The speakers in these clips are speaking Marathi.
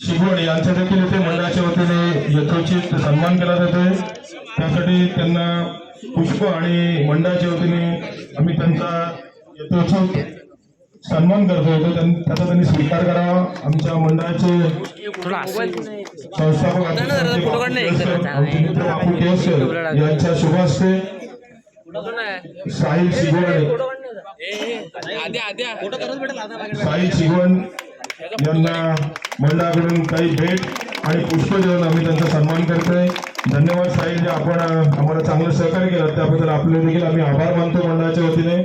शिगवण यांचा देखील इथे मंडळाच्या वतीने यथोचित सन्मान केला जातोय। त्यासाठी त्यांना पुष्प आणि मंडळाच्या वतीने आम्ही त्यांचा यथोचित सन्मान करतोय, त्याचा त्यांनी स्वीकार करावा। आमच्या मंडळाचे संस्थापक आमचे मित्र बापू केसकर यांच्या शुभ हस्ते साहिल शिगवण यांना मंडळाकडून काही भेट आणि पुष्प देऊन आम्ही त्यांचा सन्मान करतोय। धन्यवाद साहिल, जे आपण आम्हाला चांगलं सहकार्य केलं त्याबद्दल आपले देखील आम्ही आभार मानतो मंडळाच्या वतीने।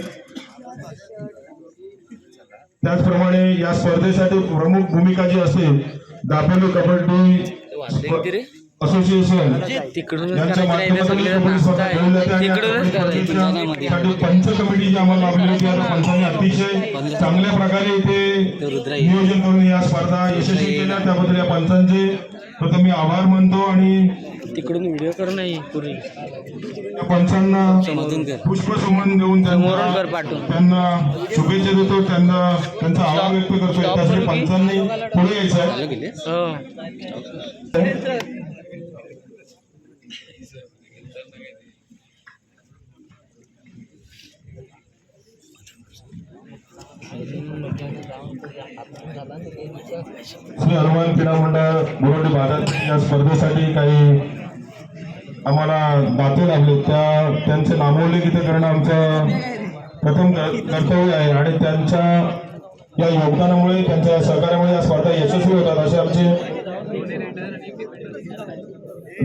त्याचप्रमाणे या स्पर्धेसाठी प्रमुख भूमिका जी असेल दापोली कबड्डी असोसिएशन यांच्या माध्यमातून पंच कमिटी जी आम्हाला लाभली होती, आता पंचांनी अतिशय चांगल्या प्रकारे इथे नियोजन करून या स्पर्धा यशस्वी केल्या, त्याबद्दल या पंचांचे प्रथम मी आभार मानतो आणि तिकडून व्हिडिओ कर नाही पूर्वी या पंचांना पुष्पसुमन देऊन त्यांना शुभेच्छा देतो, त्यांचा आभार व्यक्त करतो। त्यासाठी पंचांनी पुढे यायचं आहे। श्री हनुमान क्रीडा मंडळ बोर्डी भारत या स्पर्धेसाठी काही आम्हाला दाते लागले, त्यांचे नामोल्लेख इथे करणं आमचं प्रथम कर्तव्य आहे आणि त्यांच्या या योगदानामुळे त्यांच्या सहकार्यामुळे या स्पर्धा यशस्वी होतात असे आमचे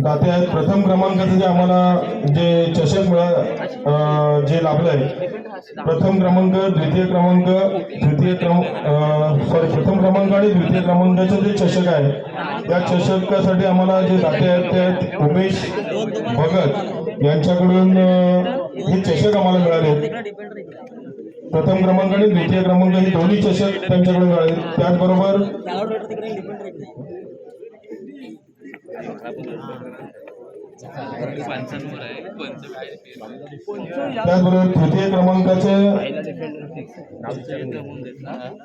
दाते आहेत। प्रथम क्रमांकाचे जे आम्हाला जे चषक जे लाभलंय, प्रथम क्रमांक प्रथम क्रमांक आणि द्वितीय क्रमांकाचे जे चषक आहे त्या चषकासाठी आम्हाला जे दाते आहेत ते उमेश भगत यांच्याकडून हे चषक आम्हाला मिळाले। प्रथम क्रमांक आणि द्वितीय क्रमांक हे दोन्ही चषक त्यांच्याकडून मिळाले। त्याचबरोबर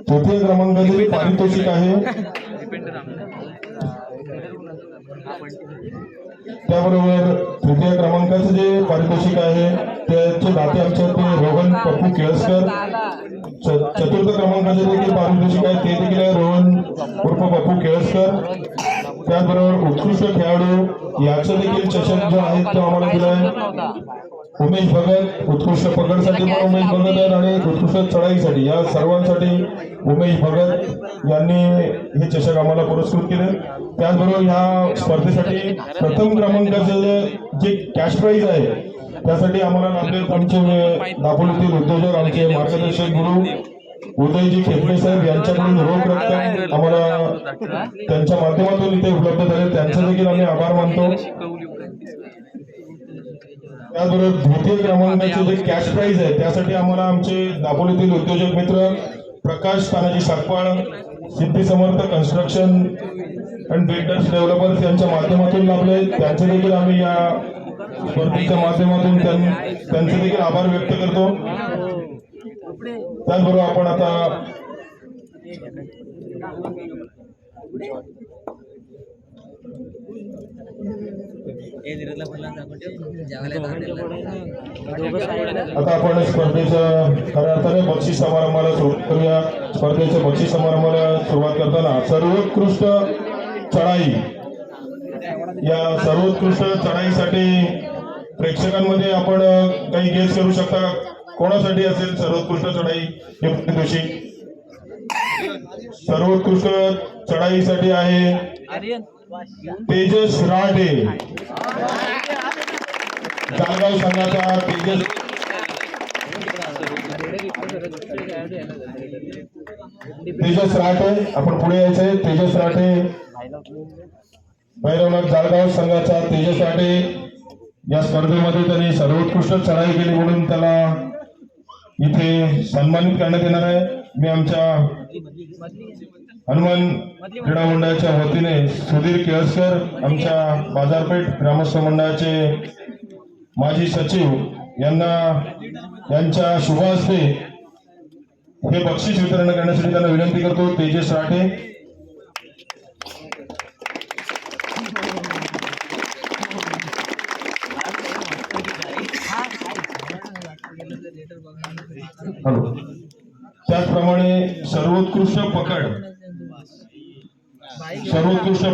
तृतीय क्रमांकाचे पारितोषिक आहे। त्याबरोबर तृतीय क्रमांकाचे जे पारितोषिक आहे त्याचे दाते आमचे रोहन पप्पू केळसकर। चतुर्थ क्रमांकाचे देखील पारितोषिक आहे, ते देखील आहे रोहन उर्फ पप्पू केळसकर। त्याचबरोबर उत्कृष्ट खेळाडू याचे देखील चषक जो आहे तो आम्हाला दिला आहे उमेश भगत। उत्कृष्ट पकडसाठी पण उमेश भगत आहेत आणि उत्कृष्ट चढाईसाठी या सर्वांसाठी उमेश भगत यांनी हे चषक आम्हाला पुरस्कृत केले। त्याचबरोबर या स्पर्धेसाठी प्रथम क्रमांकाचे जे कॅश प्राइज आहे त्यासाठी आम्हाला लाभले आमचे दापोलीतील उद्योजक आमचे मार्गदर्शक गुरु उदयजी खेपणे साहेब यांच्याकडून रोख रक्कम आम्हाला त्यांच्या माध्यमातून इथे उपलब्ध झाले, त्यांचा देखील आम्ही आभार मानतो। त्याचबरोबर द्वितीय क्रमांकाचे जे कॅश प्राइज आहे त्यासाठी आम्हाला आमचे दापोलीतील उद्योजक मित्र प्रकाश तानाजी साकपाळ, सिद्धी समर्थ कन्स्ट्रक्शन अँड बिल्डर्स डेव्हलपर्स यांच्या माध्यमातून लाभले, त्यांचे देखील आम्ही या स्पर्धेच्या माध्यमातून त्यांचे देखील आभार व्यक्त करतो। त्याचबरोबर आपण आता स्पर्धेच्या खऱ्या अर्थाने बक्षीस समारंभाला सुरुवात करूया। स्पर्धेच्या बक्षीस समारंभाला सुरुवात करताना सर्वोत्कृष्ट चढाई, या सर्वोत्कृष्ट चढाईसाठी प्रेक्षकांमध्ये आपण काही गेस करू शकता कोणासाठी असेल सर्वोत्कृष्ट चढाई हे पारितोषिक? सर्वोत्कृष्ट चढाईसाठी आहे तेजस राठे, जालगाव संघाचा तेजस राठे। आपण पुढे यायचंय। तेजस राठे, भैरवनाथ जालगाव संघाचा तेजस राठे या स्पर्धेमध्ये त्यांनी सर्वोत्कृष्ट चढाई केली म्हणून त्याला इथे सन्मानित करण्यात येणार आहे। मी आमच्या हनुमान क्रीडा मंडळाच्या वतीने सुधीर केळसकर, आमच्या बाजारपेठ ग्रामस्थ मंडळाचे माजी सचिव यांना यांच्या शुभ हस्ते हे बक्षीस वितरण करण्यासाठी त्यांना विनंती करतो। तेजस राठे हॅलो. त्याचप्रमाणे सर्वोत्कृष्ट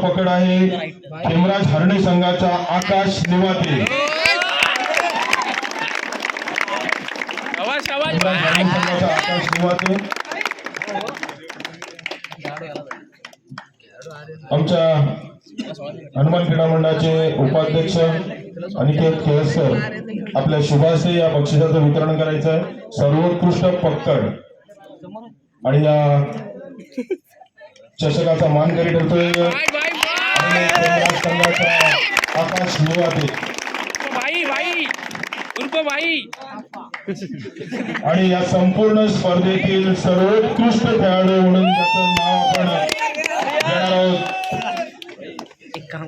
पकड आहे हेमराज हरणे संघाचा आकाश निवाते. हेमराज हरणे संघाचा आकाश निवाते. आमच्या हनुमान क्रीडा मंडळाचे उपाध्यक्ष अनिकेत केळसकर आपल्या शुभास्ते या बक्षिसाचं वितरण करायचं आहे. सर्वोत्कृष्ट पकड आणि या चषकाचा मानकरी ठरतोय संघाचा आकाश निवाते. आणि या संपूर्ण स्पर्धेतील सर्वोत्कृष्ट खेळाडू म्हणून त्याचं नाव आपण घेणार आहोत.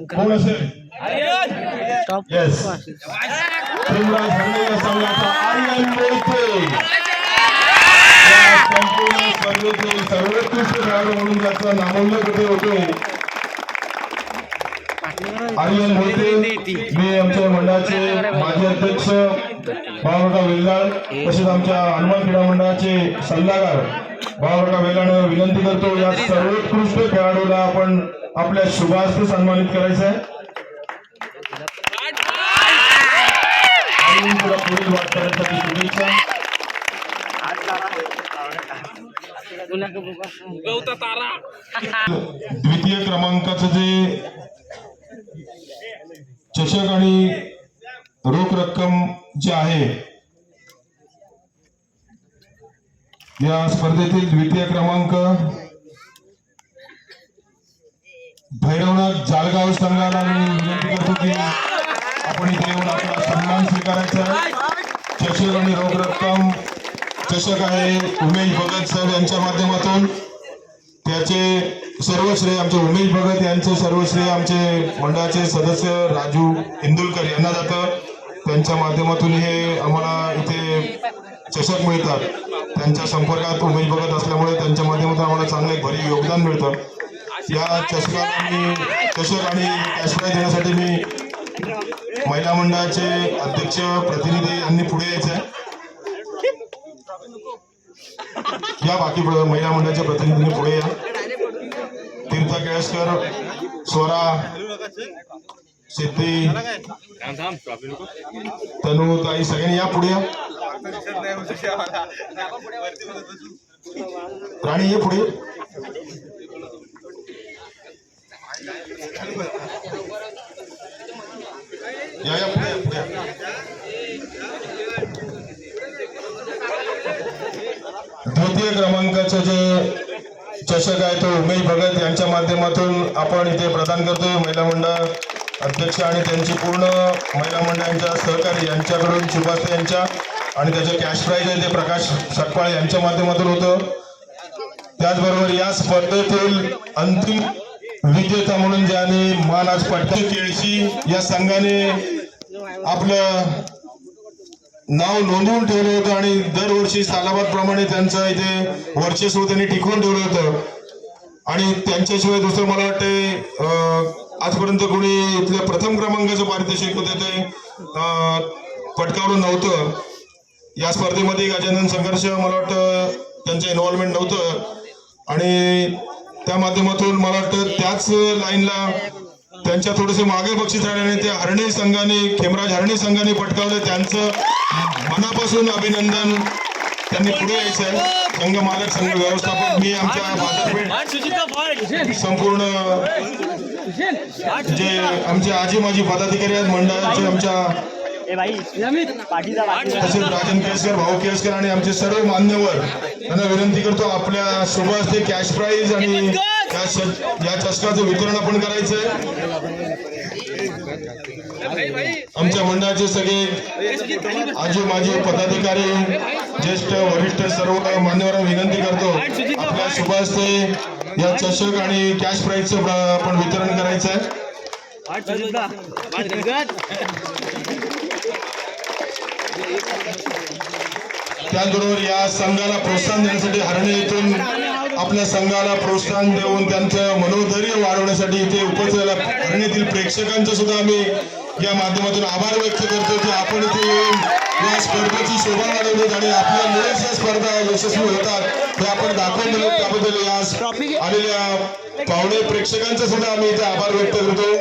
कोण असेल? येस, हेमराज हरणे या संघाचा आर्यन मोहिते. या संपूर्ण स्पर्धेतील सर्वोत्कृष्ट खेळाडू म्हणून त्याचं नामोल्लेख होते आर्यन मोहिते. मी आमच्या मंडळाचे माजी अध्यक्ष बाळाकाका वेल्लाळ तसेच आमच्या हनुमान क्रीडा मंडळाचे सल्लागार बाळाकाका वेल्लाळांना विनंती करतो या सर्वोत्कृष्ट खेळाडूला आपण आपल्या शुभास्ते सन्मानित करायचं आहे. आणि तुला पुढील वाटचालीसाठी शुभेच्छा. द्वितीय क्रमांकाचं जे चषक आणि रोख रक्कम जे आहे या स्पर्धेतील द्वितीय क्रमांक भैरवनाथ जालगाव संघाला मी विनंती करतो की आपण इथे येऊन आपला सन्मान स्वीकारायचा आहे. चषक आणि रोख रक्कम चषक आहे उमेश भगत साहेब यांच्या माध्यमातून. त्याचे सर्व श्रेय आमचे उमेश भगत यांचे सर्व श्रेय आमचे मंडळाचे सदस्य राजू इंदुलकर यांना जातं. त्यांच्या माध्यमातून हे आम्हाला इथे चषक मिळतात. त्यांच्या संपर्कात उमेश भगत असल्यामुळे त्यांच्या माध्यमातून आम्हाला चांगलं एक भरीव योगदान मिळतं. या चषकाला मी चषक आणि कॅश प्राइज देण्यासाठी मी महिला मंडळाचे अध्यक्ष प्रतिनिधी यांनी पुढे यायचं आहे. या बाकी महिला मंडळाच्या प्रतिनिधींनी पुढे या. तीर्थ केळसकर, स्वरा सिद्धी, तनु ताई सगळ्यांनी या पुढे या. राणी ये पुढे. या पुढे पुढे. द्वितीय क्रमांकाचं जे चषक आहे तो उमेश भगत यांच्या माध्यमातून आपण इथे प्रदान करतोय. महिला मंडळ अध्यक्ष आणि त्यांची पूर्ण महिला मंडळांच्या सहकारी यांच्याकडून शुभास्ते यांच्या आणि त्याचे कॅश प्राइज आहे ते प्रकाश सकपाळ यांच्या माध्यमातून होतं. त्याचबरोबर या स्पर्धेतील अंतिम विजेता म्हणून ज्याने मान आज पटकावला केळशी या संघाने आपलं नाव नोंदवून ठेवलं होतं आणि दरवर्षी सालाबाद प्रमाणे त्यांचं इथे वर्चस्व त्यांनी टिकवून ठेवलं होतं. आणि त्यांच्याशिवाय दुसरं मला वाटते आजपर्यंत कोणी इथल्या प्रथम क्रमांकाचं पारितोषिक होतं ते पटकावलं नव्हतं. या स्पर्धेमध्ये गजानन संघर्ष मला वाटतं त्यांचं इन्व्हॉल्वमेंट नव्हतं आणि त्या माध्यमातून मला वाटतं त्याच लाईनला त्यांच्या थोडेसे मागे बक्षीस राहिल्याने ते हरणे संघाने खेमराज हरणे संघाने पटकावलं. त्यांचं मनापासून अभिनंदन. त्यांनी पुढे यायचं आहे. संघ मालक संघ व्यवस्थापक मी आमच्या बाजारपेठ संपूर्ण जे आमचे आजी माजी पदाधिकारी आहेत मंडळाचे आमच्या तसेच राजन केळसकर भाऊ केळसकर आणि आमचे सर्व मान्यवर यांना विनंती करतो आपल्या शुभ हस्ते कॅश प्राइज आणि या चषकाचं वितरण आपण करायचंय. आमच्या मंडळाचे सगळे आजी माजी पदाधिकारी ज्येष्ठ वरिष्ठ सर्व मान्यवरांना विनंती करतो आपल्या शुभ हस्ते या चषक आणि कॅश प्राइजचं आपण वितरण करायचं आहे. त्याचबरोबर या संघाला प्रोत्साहन देण्यासाठी हरणे येथून आपल्या संघाला प्रोत्साहन देऊन त्यांचं मनोधैर्य वाढवण्यासाठी इथे उपस्थित हरणेतील प्रेक्षकांचं सुद्धा आम्ही या माध्यमातून आभार व्यक्त करतो की आपण इथे येऊन या स्पर्धेची शोभा वाढवली आणि आपल्यामुळेच या स्पर्धा यशस्वी होतात हे आपण दाखवून दिलं. त्याबद्दल या आलेल्या पाहुणे प्रेक्षकांचा सुद्धा आम्ही इथे आभार व्यक्त करतो.